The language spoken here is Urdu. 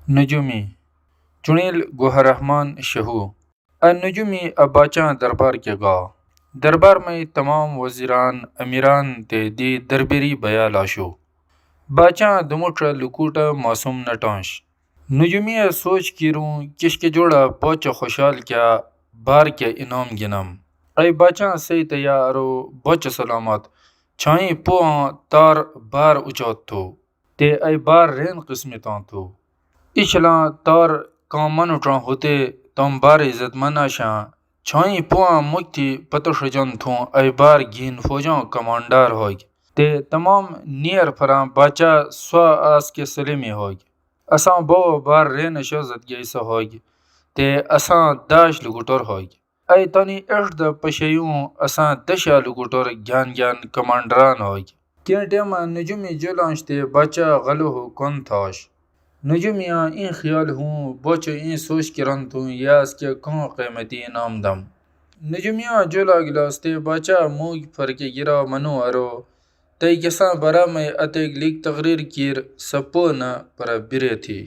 نجومی چنیل گوہر رحمان شہو النجومی اب باچاں دربار کے گا دربار میں تمام وزیران امیران تے دی دربری بیا لاشو باچاں دموٹر لکوٹا معصوم نٹانش نجومی سوچ کیروں کش کے جوڑا بوچ خوشحال کیا بار کے انعام گنم ای باچاں سی تیا ارو بوچ سلامت چھائیں پوہاں تار بار اچوت تھو تے ای بار رین قسمتاں تھو اچھلاں تار کام من اٹھاں ہوتے تم بار عزت من آشاں چھائیں پوہاں مکتی پتش جن تھوں ای بار گین فوجاں کمانڈار ہوگ تے تمام نیر پھراں باچا سوا آس کے سلیمی ہوگ اساں بو بار رین شوزت گیسا ہوگ تے اساں داش لگوٹور ہوگ ای تانی ارد پشیوں اساں دشا لگوٹور گیان گیان کمانڈران ہوگ کیا ٹیمہ نجومی جولانش تے باچا غلو ہو کون تھاش نجومیاں این خیال ہوں بوچو این سوچ کرن تو یاس کے کون قیمتی انعام دم نجومیاں جولا گلاس تے باچا موگ پر کے گرا منو ارو تی کساں برا میں اتیک لیک تقریر کیر سپو نہ پر برے تھی